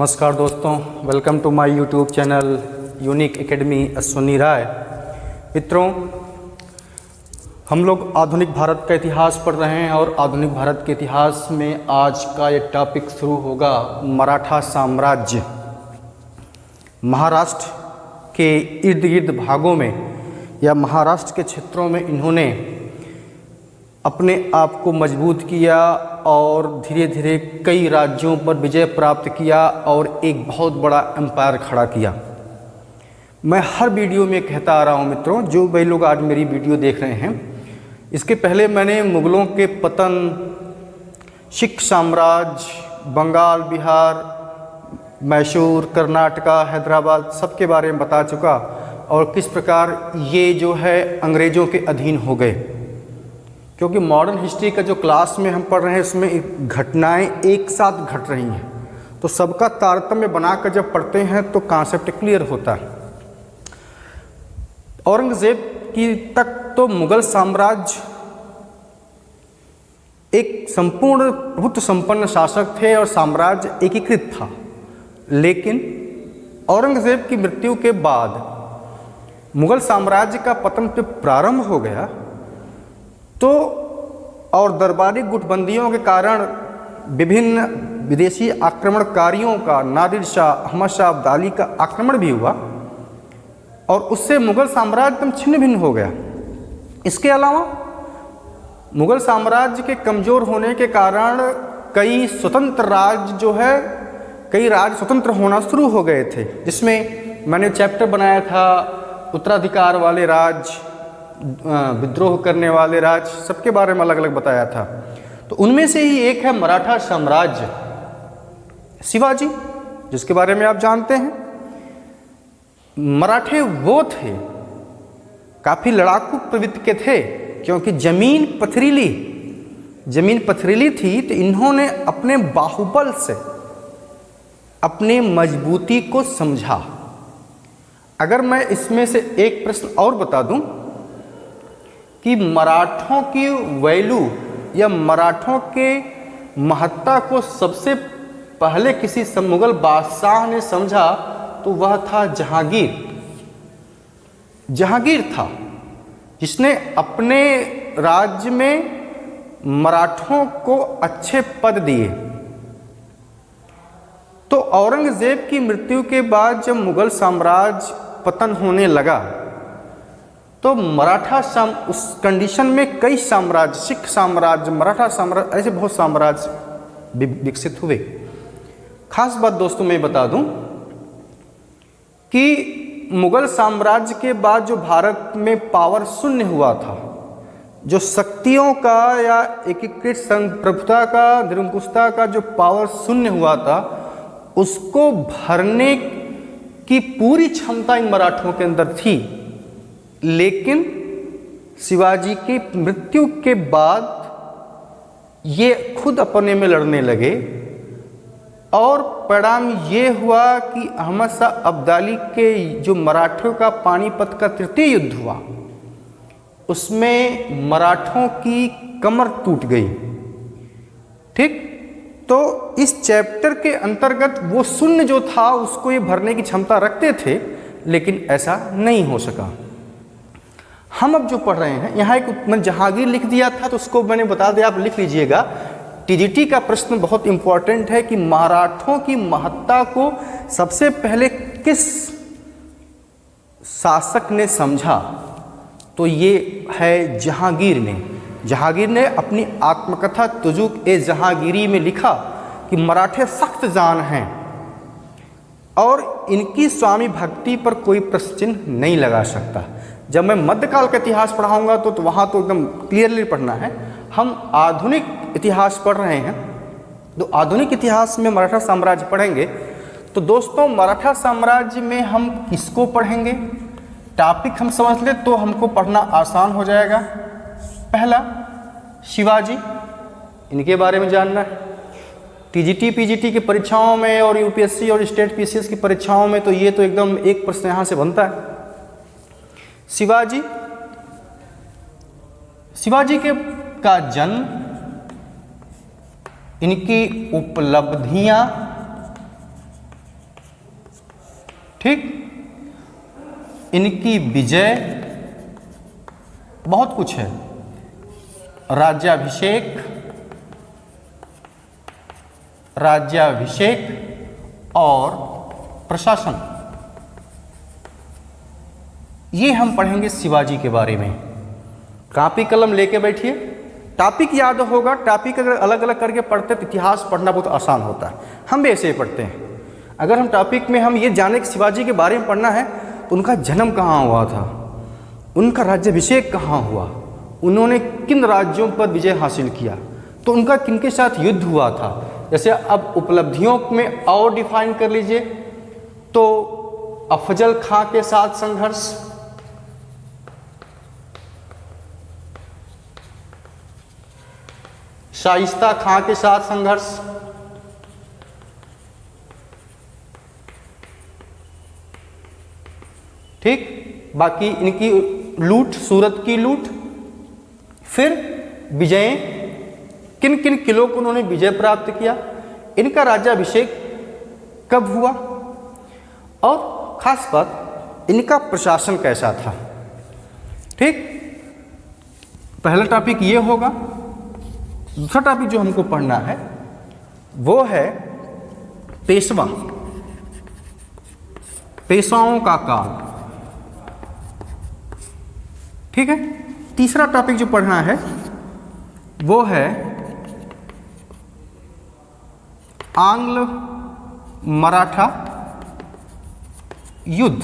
नमस्कार दोस्तों, welcome to my YouTube channel unique academy Ashwini Rai. मित्रों, हम लोग आधुनिक भारत का इतिहास पढ़ रहे हैं और आधुनिक भारत के इतिहास में आज का ये टॉपिक शुरू होगा मराठा साम्राज्य। महाराष्ट्र के इर्द गिर्द भागों में या महाराष्ट्र के क्षेत्रों में इन्होंने अपने आप को मजबूत किया और धीरे धीरे कई राज्यों पर विजय प्राप्त किया और एक बहुत बड़ा एम्पायर खड़ा किया। मैं हर वीडियो में कहता आ रहा हूँ मित्रों, जो भाई लोग आज मेरी वीडियो देख रहे हैं, इसके पहले मैंने मुग़लों के पतन, सिख साम्राज्य, बंगाल, बिहार, मैसूर, कर्नाटका, हैदराबाद सबके बारे में बता चुका और किस प्रकार ये जो है अंग्रेज़ों के अधीन हो गए। क्योंकि मॉडर्न हिस्ट्री का जो क्लास में हम पढ़ रहे हैं उसमें घटनाएं एक साथ घट रही हैं, तो सबका तारतम्य बनाकर जब पढ़ते हैं तो कॉन्सेप्ट क्लियर होता है। औरंगज़ेब की तक तो मुग़ल साम्राज्य एक संपूर्ण प्रभुत्व संपन्न शासक थे और साम्राज्य एकीकृत था, लेकिन औरंगज़ेब की मृत्यु के बाद मुग़ल साम्राज्य का पतन जब प्रारंभ हो गया तो और दरबारी गुटबंदियों के कारण विभिन्न विदेशी आक्रमणकारियों का, नादिर शाह, अहमद शाह अब्दाली का आक्रमण भी हुआ और उससे मुग़ल साम्राज्य एकदम छिन्न भिन्न हो गया। इसके अलावा मुग़ल साम्राज्य के कमज़ोर होने के कारण कई स्वतंत्र राज्य जो है, कई राज्य स्वतंत्र होना शुरू हो गए थे, जिसमें मैंने चैप्टर बनाया था उत्तराधिकार वाले राज्य, विद्रोह करने वाले राज्य, सबके बारे में अलग अलग बताया था। तो उनमें से ही एक है मराठा साम्राज्य। शिवाजी, जिसके बारे में आप जानते हैं, मराठे वो थे, काफ़ी लड़ाकू प्रवृत्ति के थे, क्योंकि ज़मीन पथरीली थी, तो इन्होंने अपने बाहुबल से अपने मजबूती को समझा। अगर मैं इसमें से एक प्रश्न और बता दूं कि मराठों की वैल्यू या मराठों के महत्ता को सबसे पहले किसी मुग़ल बादशाह ने समझा तो वह था जहांगीर था, जिसने अपने राज्य में मराठों को अच्छे पद दिए। तो औरंगज़ेब की मृत्यु के बाद जब मुग़ल साम्राज्य पतन होने लगा तो उस कंडीशन में कई साम्राज्य, सिख साम्राज्य, मराठा साम्राज्य, ऐसे बहुत साम्राज्य विकसित हुए। खास बात दोस्तों मैं बता दूं कि मुग़ल साम्राज्य के बाद जो भारत में पावर शून्य हुआ था, जो शक्तियों का या एकीकृत संप्रभुता का, निरंकुशता का जो पावर शून्य हुआ था, उसको भरने की पूरी क्षमता इन मराठों के अंदर थी। लेकिन शिवाजी की मृत्यु के बाद ये खुद अपने में लड़ने लगे और परिणाम ये हुआ कि अहमद शाह अब्दाली के जो मराठों का पानीपत का तृतीय युद्ध हुआ, उसमें मराठों की कमर टूट गई। ठीक, तो इस चैप्टर के अंतर्गत वो शून्य जो था उसको ये भरने की क्षमता रखते थे, लेकिन ऐसा नहीं हो सका। हम अब जो पढ़ रहे हैं, यहाँ एक मैंने जहांगीर लिख दिया था तो उसको मैंने बता दिया, आप लिख लीजिएगा। टीजीटी का प्रश्न बहुत इंपॉर्टेंट है कि मराठों की महत्ता को सबसे पहले किस शासक ने समझा, तो ये है जहांगीर ने अपनी आत्मकथा तुजुक-ए-जहांगीरी में लिखा कि मराठे सख्त जान हैं और इनकी स्वामी भक्ति पर कोई प्रश्न चिन्ह नहीं लगा सकता। जब मैं मध्यकाल का इतिहास पढ़ाऊंगा तो वहाँ तो एकदम क्लियरली पढ़ना है। हम आधुनिक इतिहास पढ़ रहे हैं, तो आधुनिक इतिहास में मराठा साम्राज्य पढ़ेंगे। तो दोस्तों, मराठा साम्राज्य में हम किसको पढ़ेंगे, टॉपिक हम समझ ले तो हमको पढ़ना आसान हो जाएगा। पहला, शिवाजी, इनके बारे में जानना है। टीजीटी पीजीटी की परीक्षाओं में और यूपीएससी और स्टेट पीसीएस की परीक्षाओं में तो ये तो एकदम एक प्रश्न यहाँ से बनता है। शिवाजी का जन्म, इनकी उपलब्धियां, ठीक। इनकी विजय, बहुत कुछ है, राज्याभिषेक, राज्याभिषेक और प्रशासन, ये हम पढ़ेंगे शिवाजी के बारे में। कॉपी कलम लेके बैठिए, टॉपिक याद होगा। टॉपिक अगर अलग अलग करके पढ़ते तो इतिहास पढ़ना बहुत आसान होता है, हम भी ऐसे ही पढ़ते हैं। अगर हम टॉपिक में हम ये जाने कि शिवाजी के बारे में पढ़ना है तो उनका जन्म कहाँ हुआ था, उनका राज्याभिषेक कहाँ हुआ, उन्होंने किन राज्यों पर विजय हासिल किया, तो उनका किनके साथ युद्ध हुआ था। जैसे अब उपलब्धियों में और डिफाइन कर लीजिए तो अफजल खां के साथ संघर्ष, शाइस्ता खां के साथ संघर्ष, ठीक। बाकी इनकी लूट, सूरत की लूट, फिर विजय, किन किन किलों को उन्होंने विजय प्राप्त किया, इनका राज्याभिषेक कब हुआ, और खास बात इनका प्रशासन कैसा था। ठीक, पहला टॉपिक ये होगा। दूसरा टॉपिक जो हमको पढ़ना है वो है पेशवा, पेशवाओं का काल। ठीक है। तीसरा टॉपिक जो पढ़ना है वो है आंग्ल मराठा युद्ध,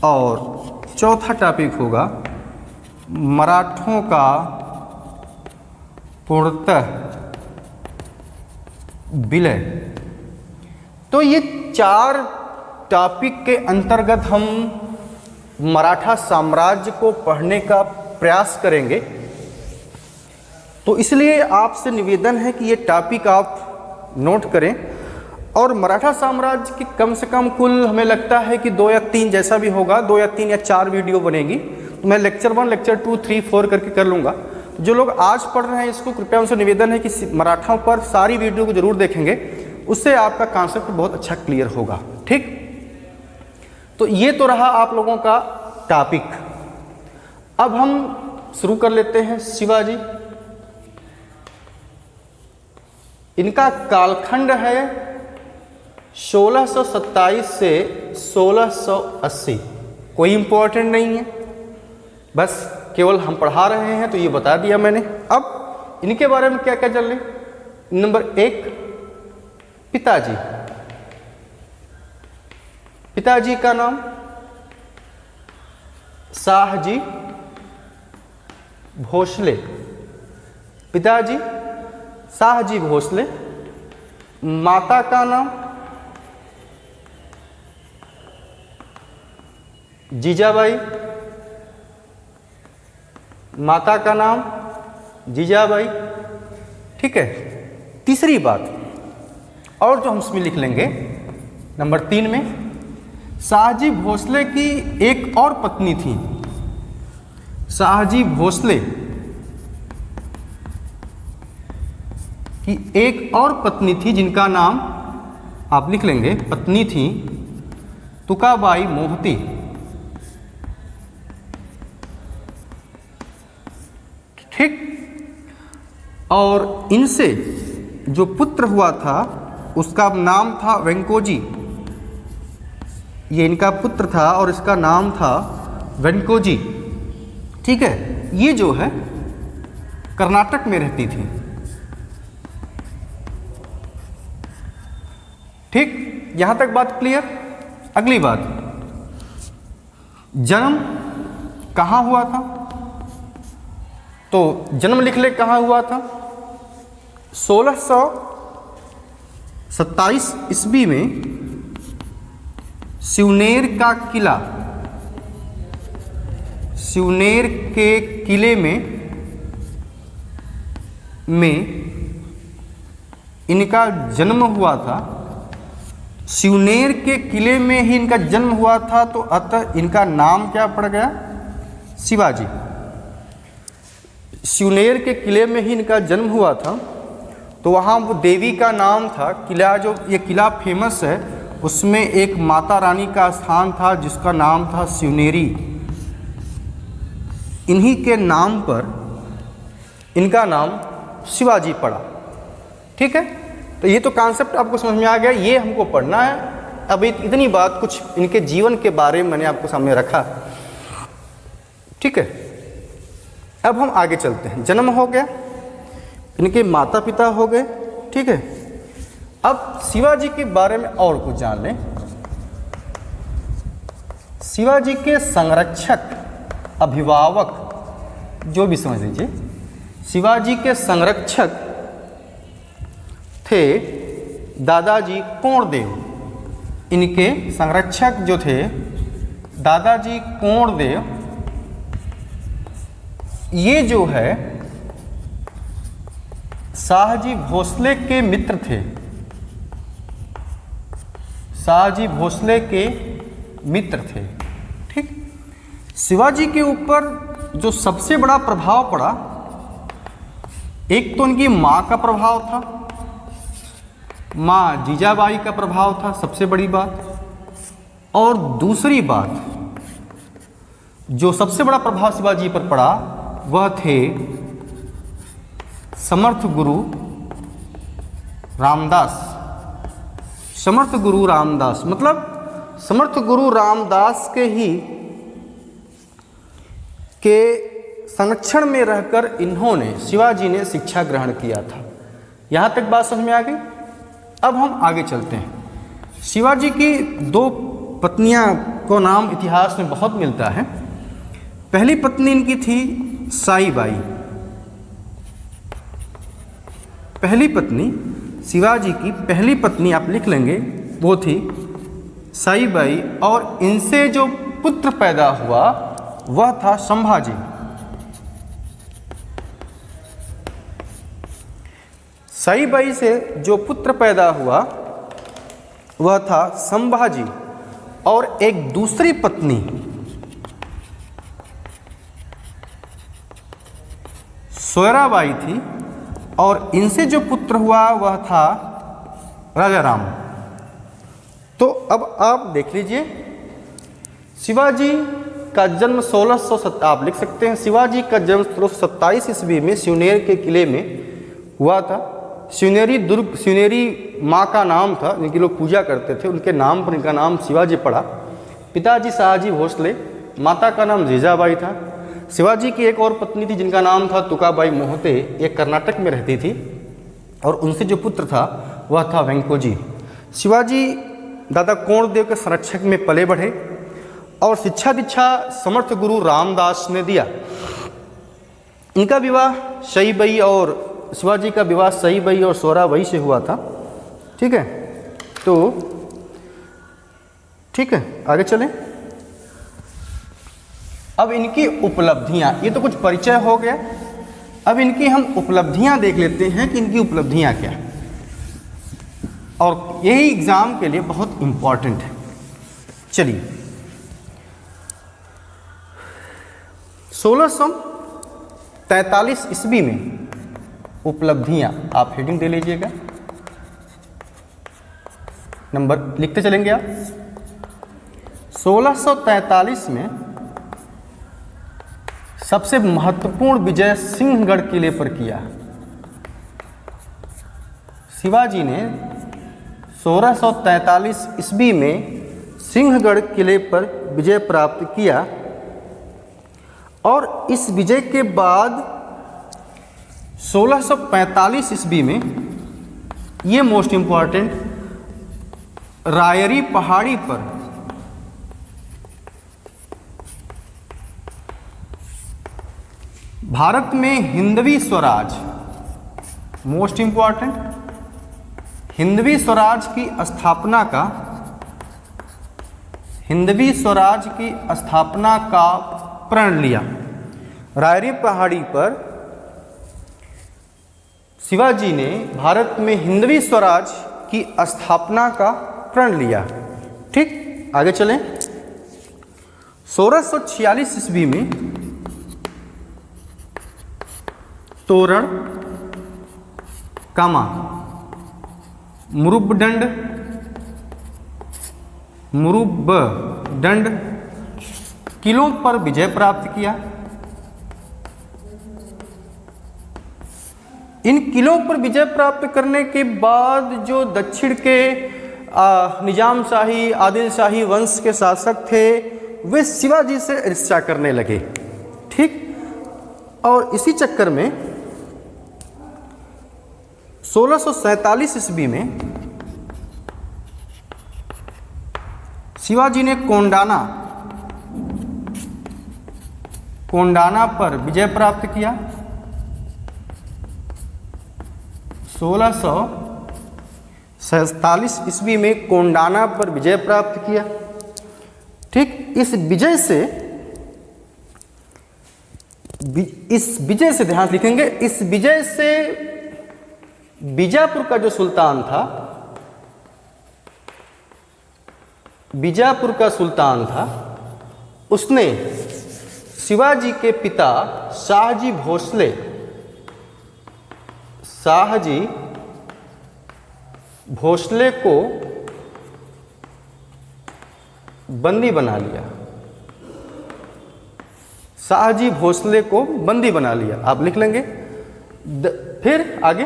और चौथा टॉपिक होगा मराठों का पूर्णतः विलय। तो ये चार टॉपिक के अंतर्गत हम मराठा साम्राज्य को पढ़ने का प्रयास करेंगे। तो इसलिए आपसे निवेदन है कि ये टॉपिक आप नोट करें, और मराठा साम्राज्य की कम से कम कुल हमें लगता है कि 2 या 3 जैसा भी होगा, 2 या 3 या 4 वीडियो बनेगी। तो मैं लेक्चर 1, लेक्चर 2, 3, 4 करके कर लूँगा। जो लोग आज पढ़ रहे हैं इसको कृपया उनसे निवेदन है कि मराठाओं पर सारी वीडियो को जरूर देखेंगे, उससे आपका कॉन्सेप्ट बहुत अच्छा क्लियर होगा। ठीक, तो ये तो रहा आप लोगों का टॉपिक। अब हम शुरू कर लेते हैं शिवाजी। इनका कालखंड है 1627 से 1680। कोई इंपॉर्टेंट नहीं है, बस केवल हम पढ़ा रहे हैं तो ये बता दिया मैंने। अब इनके बारे में क्या क्या चल रही। नंबर 1, पिताजी। पिताजी का नाम शाहजी भोसले। पिताजी शाहजी भोसले। माता का नाम जीजाबाई। माता का नाम जीजाबाई। ठीक है। तीसरी बात और जो हम इसमें लिख लेंगे नंबर 3 में, शाहजी भोसले की एक और पत्नी थी। शाहजी भोसले की एक और पत्नी थी जिनका नाम आप लिख लेंगे, पत्नी थी तुकाबाई मोहती। ठीक। और इनसे जो पुत्र हुआ था उसका नाम था वेंकोजी। ये इनका पुत्र था और इसका नाम था वेंकोजी। ठीक है। ये जो है कर्नाटक में रहती थी। ठीक, यहां तक बात क्लियर। अगली बात, जन्म कहां हुआ था, तो जन्म लिख ले कहां हुआ था। 1627 ईस्वी में सिवनेर का किला, सिवनेर के किले में इनका जन्म हुआ था। सिवनेर के किले में ही इनका जन्म हुआ था, तो अतः इनका नाम क्या पड़ गया, शिवाजी। सिवनेर के किले में ही इनका जन्म हुआ था, तो वहाँ वो देवी का नाम था। किला, जो ये किला फेमस है उसमें एक माता रानी का स्थान था जिसका नाम था शिवनेरी। इन्हीं के नाम पर इनका नाम शिवाजी पड़ा। ठीक है, तो ये तो कॉन्सेप्ट आपको समझ में आ गया, ये हमको पढ़ना है। अब इतनी बात कुछ इनके जीवन के बारे में मैंने आपको सामने रखा। ठीक है, अब हम आगे चलते हैं। जन्म हो गया, इनके माता पिता हो गए। ठीक है, अब शिवाजी के बारे में और कुछ जान लें। शिवाजी के संरक्षक, अभिभावक, जो भी समझ लीजिए, शिवाजी के संरक्षक थे दादाजी कोंडदेव। इनके संरक्षक जो थे दादाजी कोंडदेव, ये जो है शाहजी भोसले के मित्र थे। शाहजी भोसले के मित्र थे। ठीक, शिवाजी के ऊपर जो सबसे बड़ा प्रभाव पड़ा, एक तो उनकी माँ का प्रभाव था, माँ जीजाबाई का प्रभाव था सबसे बड़ी बात। और दूसरी बात, जो सबसे बड़ा प्रभाव शिवाजी पर पड़ा वह थे समर्थ गुरु रामदास। समर्थ गुरु रामदास मतलब समर्थ गुरु रामदास के संरक्षण में रहकर इन्होंने, शिवाजी ने शिक्षा ग्रहण किया था। यहाँ तक बात समझ में आ गई। अब हम आगे चलते हैं। शिवाजी की दो पत्नियां को नाम इतिहास में बहुत मिलता है। पहली पत्नी इनकी थी साईबाई। पहली पत्नी, शिवाजी की पहली पत्नी आप लिख लेंगे, वो थी साईबाई। और इनसे जो पुत्र पैदा हुआ वह था संभाजी। साईबाई से जो पुत्र पैदा हुआ वह था संभाजी। और एक दूसरी पत्नी सोयराबाई थी, और इनसे जो पुत्र हुआ वह था राजा राम। तो अब आप देख लीजिए, शिवाजी का जन्म 1607, आप लिख सकते हैं शिवाजी का जन्म 1627 ईस्वी में शिवनेर के किले में हुआ था। शिवनेरी दुर्ग, शिवनेरी माँ का नाम था, जिनकी लोग पूजा करते थे, उनके नाम पर इनका नाम शिवाजी पड़ा। पिताजी शाहजी भोसले, माता का नाम जीजाबाई था। शिवाजी की एक और पत्नी थी जिनका नाम था तुकाबाई मोहते, ये कर्नाटक में रहती थी, और उनसे जो पुत्र था वह था वेंकोजी। शिवाजी दादा कोंडदेव के संरक्षक में पले बढ़े और शिक्षा दीक्षा समर्थ गुरु रामदास ने दिया। इनका विवाह सईबाई और शिवाजी का विवाह सईबाई और सोयराबाई से हुआ था। ठीक है, तो ठीक है, आगे चलें। अब इनकी उपलब्धियां, ये तो कुछ परिचय हो गया। अब इनकी हम उपलब्धियां देख लेते हैं कि इनकी उपलब्धियां क्या है, और यही एग्जाम के लिए बहुत इंपॉर्टेंट है। चलिए, 1643 ईस्वी में उपलब्धियां, आप हेडिंग दे लीजिएगा, नंबर लिखते चलेंगे आप। 1643 में सबसे महत्वपूर्ण विजय सिंहगढ़ किले पर किया। शिवाजी ने 1643 ईस्वी में सिंहगढ़ किले पर विजय प्राप्त किया, और इस विजय के बाद 1645 ईस्वी में, ये मोस्ट इम्पॉर्टेंट, रायरी पहाड़ी पर भारत में हिंदवी स्वराज, मोस्ट इंपॉर्टेंट, हिंदवी स्वराज की स्थापना का, हिंदवी स्वराज की स्थापना का प्रण लिया। रायरी पहाड़ी पर शिवाजी ने भारत में हिंदवी स्वराज की स्थापना का प्रण लिया। ठीक, आगे चलें। 1646 ईस्वी में तोरण, कामा, मुरुबडंड, मुरुबदंड किलों पर विजय प्राप्त किया। इन किलों पर विजय प्राप्त करने के बाद जो दक्षिण के निजाम शाही आदिल शाही वंश के शासक थे वे शिवाजी से ईर्ष्या करने लगे। ठीक, और इसी चक्कर में 1647 ईस्वी में शिवाजी ने कोंडाना पर विजय प्राप्त किया। 1647 ईस्वी में कोंडाना पर विजय प्राप्त किया। ठीक, इस विजय से ध्यान से लिखेंगे, इस विजय से बीजापुर का जो सुल्तान था, बीजापुर का सुल्तान था, उसने शिवाजी के पिता शाहजी भोसले को बंदी बना लिया। शाहजी भोसले को बंदी बना लिया, आप लिख लेंगे। फिर आगे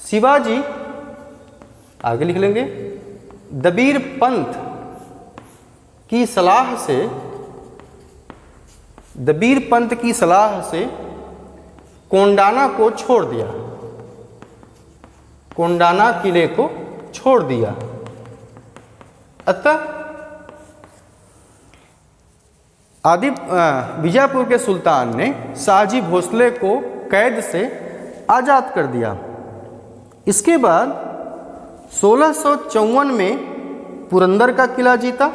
शिवाजी, आगे लिख लेंगे, दबीर पंथ की सलाह से कोंडाना को छोड़ दिया, कोंडाना किले को छोड़ दिया। अतः बीजापुर के सुल्तान ने शाहजी भोसले को कैद से आज़ाद कर दिया। इसके बाद 1654 में पुरंदर का किला जीता।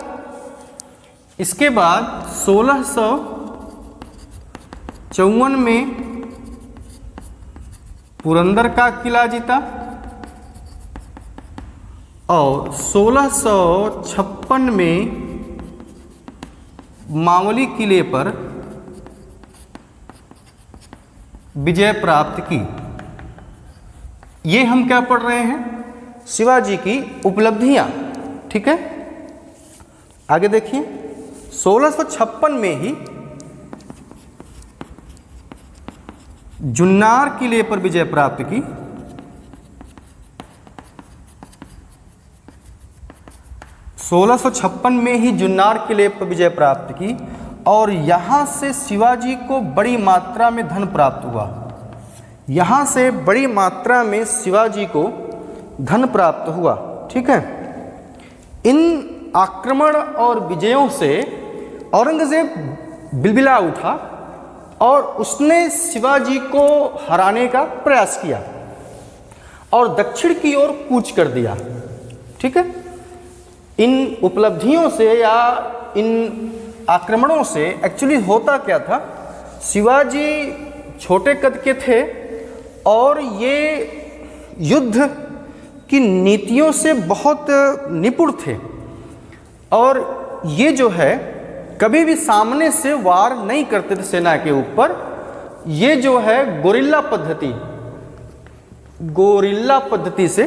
इसके बाद 1654 में पुरंदर का किला जीता और 1656 में मावली किले पर विजय प्राप्त की। ये हम क्या पढ़ रहे हैं? शिवाजी की उपलब्धियां। ठीक है, आगे देखिए। 1656 में ही जुन्नार किले पर विजय प्राप्त की। 1656 में ही जुन्नार किले पर विजय प्राप्त की और यहाँ से शिवाजी को बड़ी मात्रा में धन प्राप्त हुआ। यहाँ से बड़ी मात्रा में शिवाजी को धन प्राप्त हुआ। ठीक है, इन आक्रमण और विजयों से औरंगजेब बिलबिला उठा और उसने शिवाजी को हराने का प्रयास किया और दक्षिण की ओर कूच कर दिया। ठीक है, इन उपलब्धियों से या इन आक्रमणों से एक्चुअली होता क्या था, शिवाजी छोटे कद के थे और ये युद्ध की नीतियों से बहुत निपुण थे और ये जो है कभी भी सामने से वार नहीं करते थे सेना के ऊपर। ये जो है गोरिल्ला पद्धति से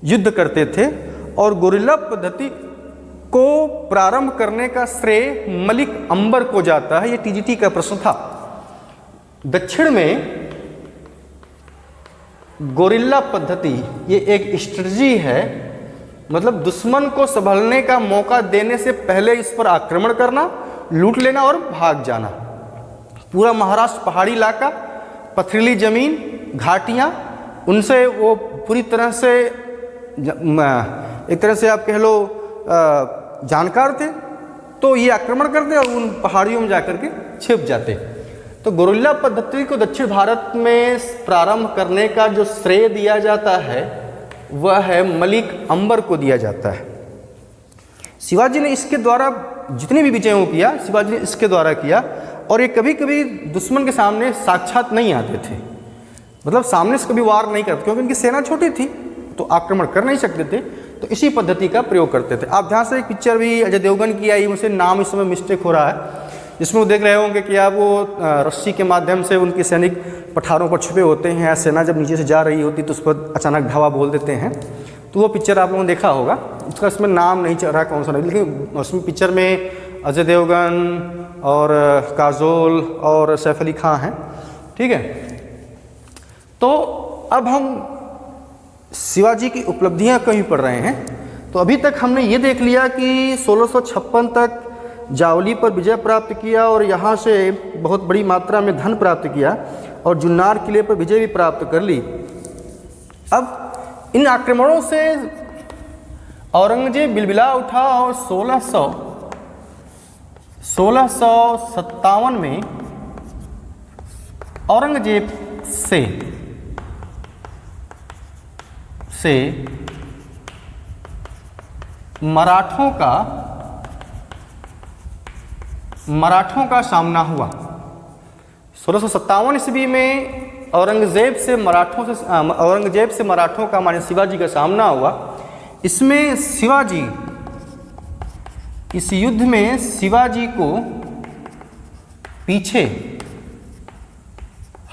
युद्ध करते थे और गोरिल्ला पद्धति को प्रारंभ करने का श्रेय मलिक अंबर को जाता है। ये टीजीटी का प्रश्न था। दक्षिण में गोरिल्ला पद्धति ये एक स्ट्रेटजी है, मतलब दुश्मन को संभलने का मौका देने से पहले इस पर आक्रमण करना, लूट लेना और भाग जाना। पूरा महाराष्ट्र पहाड़ी इलाका, पथरीली जमीन, घाटियाँ, उनसे वो पूरी तरह से एक तरह से आप कह लो जानकार थे, तो ये आक्रमण करते और उन पहाड़ियों में जाकर के छिप जाते। तो गोरिल्ला पद्धति को दक्षिण भारत में प्रारंभ करने का जो श्रेय दिया जाता है वह है मलिक अंबर को दिया जाता है। शिवाजी ने इसके द्वारा जितने भी विजयों किया, शिवाजी ने इसके द्वारा किया और ये कभी कभी दुश्मन के सामने साक्षात नहीं आते थे, मतलब सामने से कभी वार नहीं करते क्योंकि इनकी सेना छोटी थी तो आक्रमण कर नहीं सकते थे, तो इसी पद्धति का प्रयोग करते थे। आप ध्यान से एक पिक्चर भी अजय देवगन की आई, मुझसे नाम इस समय मिस्टेक हो रहा है, जिसमें वो देख रहे होंगे कि आप वो रस्सी के माध्यम से उनके सैनिक पठारों पर छुपे होते हैं, सेना जब नीचे से जा रही होती तो उस पर अचानक धावा बोल देते हैं। तो वो पिक्चर आप लोगों ने देखा होगा, उसका इसमें नाम नहीं चल रहा कौन सा, लेकिन उसमें पिक्चर में अजय देवगन और काजोल और सैफ अली खान हैं, ठीक है। तो अब हम शिवाजी की उपलब्धियां कहीं पढ़ रहे हैं। तो अभी तक हमने ये देख लिया कि 1656 तक जावली पर विजय प्राप्त किया और यहाँ से बहुत बड़ी मात्रा में धन प्राप्त किया और जुन्नार किले पर विजय भी प्राप्त कर ली। अब इन आक्रमणों से औरंगजेब बिलबिला उठा और 1657 में औरंगजेब से मराठों का सामना हुआ। 1657 ईस्वी में औरंगजेब से मराठों का माने शिवाजी का सामना हुआ। इसमें शिवाजी, इस युद्ध में शिवाजी को पीछे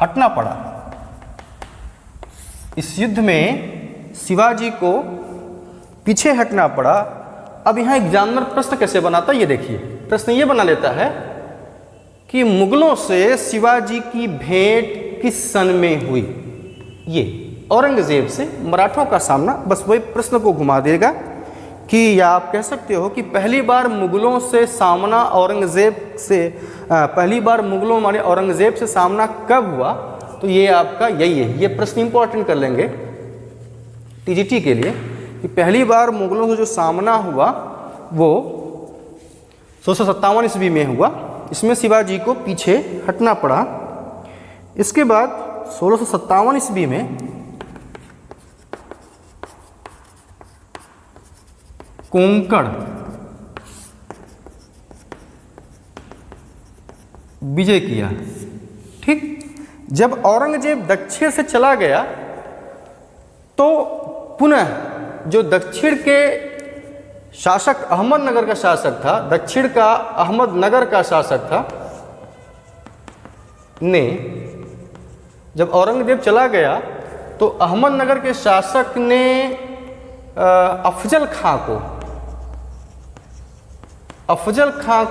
हटना पड़ा। इस युद्ध में शिवाजी को पीछे हटना पड़ा। अब यहाँ एग्जामिनर प्रश्न कैसे बनाता है ये देखिए। प्रश्न ये बना लेता है कि मुगलों से शिवाजी की भेंट किस सन में हुई। ये औरंगजेब से मराठों का सामना, बस वही प्रश्न को घुमा देगा कि, या आप कह सकते हो कि पहली बार मुगलों से सामना पहली बार मुगलों माने औरंगजेब से सामना कब हुआ। तो ये आपका यही है, ये प्रश्न इंपॉर्टेंट कर लेंगे टीजीटी के लिए कि पहली बार मुगलों से जो सामना हुआ वो 1657 ईस्वी में हुआ। इसमें शिवाजी को पीछे हटना पड़ा। इसके बाद 1657 ईस्वी में कोंकण विजय किया, ठीक। जब औरंगजेब दक्षिण से चला गया तो पुनः जो दक्षिण के शासक अहमदनगर का शासक था, दक्षिण का अहमदनगर का शासक था ने, जब औरंगजेब चला गया तो अहमदनगर के शासक ने अफजल खां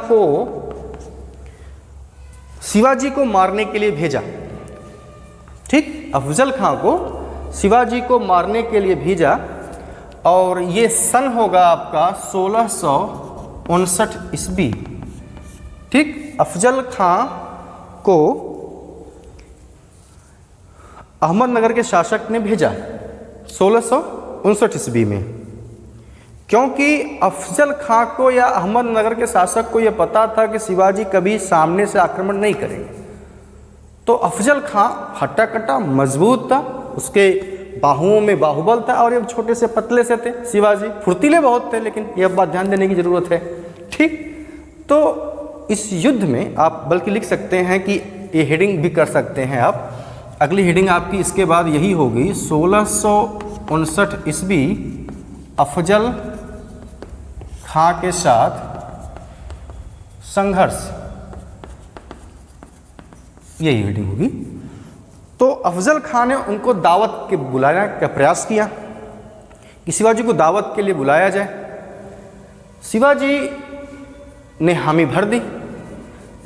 को शिवाजी को मारने के लिए भेजा, ठीक। अफजल खां को शिवाजी को मारने के लिए भेजा और ये सन होगा आपका 1659 ईस्वी, ठीक। अफजल खां को अहमदनगर के शासक ने भेजा 1659 ईस्वी में, क्योंकि अफजल खां को या अहमदनगर के शासक को यह पता था कि शिवाजी कभी सामने से आक्रमण नहीं करेंगे। तो अफजल खां हट्टा कट्टा मजबूत था, उसके बाहुओं में बाहुबल था और ये छोटे से पतले से थे। शिवाजी फुर्तीले बहुत थे, लेकिन यह बात ध्यान देने की जरूरत है, ठीक। तो इस युद्ध में आप बल्कि लिख सकते हैं कि ये हेडिंग भी कर सकते हैं आप। अगली हेडिंग आपकी इसके बाद यही होगी 1659 ईस्वी अफजल खां के साथ संघर्ष, यही हेडिंग होगी। तो अफजल खां ने उनको दावत के बुलाने का प्रयास किया कि शिवाजी को दावत के लिए बुलाया जाए। शिवाजी ने हामी भर दी,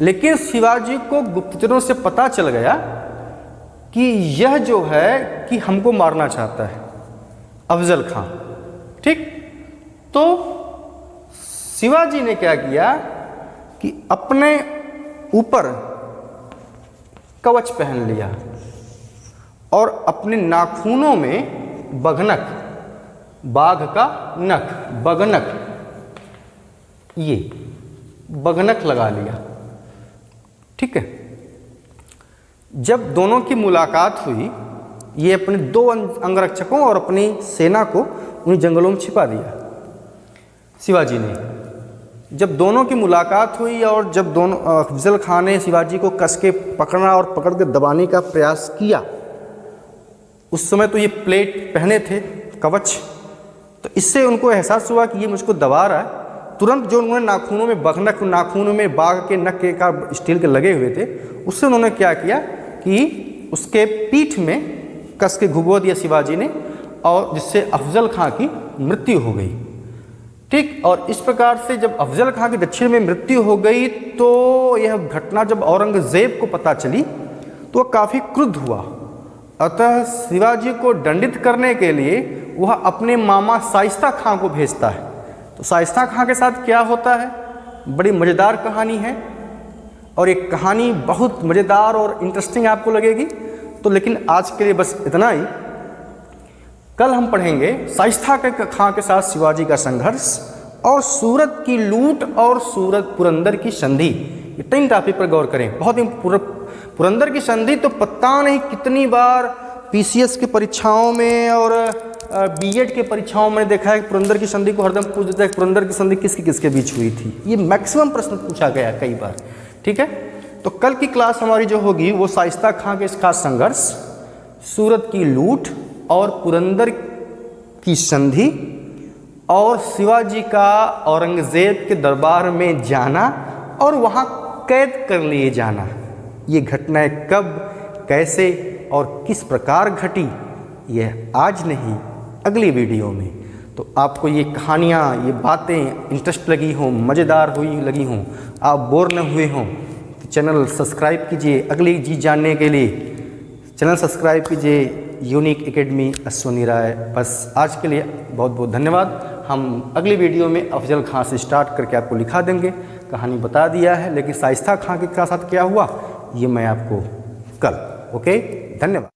लेकिन शिवाजी को गुप्तचरों से पता चल गया कि यह जो है कि हमको मारना चाहता है अफजल खां, ठीक। तो शिवाजी ने क्या किया कि अपने ऊपर कवच पहन लिया और अपने नाखूनों में बघनक, बाघ का नख, बघनक, ये बघनक लगा लिया, ठीक है। जब दोनों की मुलाकात हुई, ये अपने दो अंगरक्षकों और अपनी सेना को उन जंगलों में छिपा दिया शिवाजी ने। जब दोनों की मुलाकात हुई और जब दोनों अफजल खां ने शिवाजी को कस के पकड़ना और पकड़ के दबाने का प्रयास किया, उस समय तो ये प्लेट पहने थे, कवच, तो इससे उनको एहसास हुआ कि ये मुझको दबा रहा है। तुरंत जो उन्होंने नाखूनों में बघनक, नाखूनों में बाघ के नख के का स्टील के लगे हुए थे, उससे उन्होंने क्या किया कि उसके पीठ में कस के घुबो दिया शिवाजी ने और जिससे अफजल खां की मृत्यु हो गई। ठीक, और इस प्रकार से जब अफजल खां की दक्षिण में मृत्यु हो गई तो यह घटना जब औरंगज़ेब को पता चली तो वह काफ़ी क्रुद्ध हुआ। अतः शिवाजी को दंडित करने के लिए वह अपने मामा शाइस्ता खां को भेजता है। तो शाइस्ता खां के साथ क्या होता है, बड़ी मज़ेदार कहानी है और एक कहानी बहुत मज़ेदार और इंटरेस्टिंग आपको लगेगी। तो लेकिन आज के लिए बस इतना ही। कल हम पढ़ेंगे शाइस्ता खां के साथ शिवाजी का संघर्ष और सूरत की लूट और सूरत पुरंदर की संधि। ये 3 टॉपिक पर गौर करें। बहुत ही पुरंदर की संधि तो पता नहीं कितनी बार पीसीएस की परीक्षाओं में और बीएड के परीक्षाओं में देखा है कि पुरंदर की संधि को हरदम पूछ देता है कि पुरंदर की संधि किसके किसके बीच हुई थी। ये मैक्सिमम प्रश्न पूछा गया कई बार। ठीक है, तो कल की क्लास हमारी जो होगी वो शाइस्ता खां के खास संघर्ष, सूरत की लूट और पुरंदर की संधि और शिवाजी का औरंगज़ेब के दरबार में जाना और वहाँ कैद कर लिए जाना। ये घटनाएं कब, कैसे और किस प्रकार घटी, यह आज नहीं अगली वीडियो में। तो आपको ये कहानियाँ, ये बातें इंटरेस्ट लगी हों, मज़ेदार हुई लगी हों, आप बोर न हुए हों तो चैनल सब्सक्राइब कीजिए। अगली चीज़ जानने के लिए चैनल सब्सक्राइब कीजिए, यूनिक एकेडमी अश्वनी राय। बस आज के लिए बहुत बहुत धन्यवाद। हम अगली वीडियो में अफजल खां से स्टार्ट करके आपको लिखा देंगे। कहानी बता दिया है, लेकिन शाइस्ता खां के साथ क्या हुआ ये मैं आपको कल। ओके, धन्यवाद।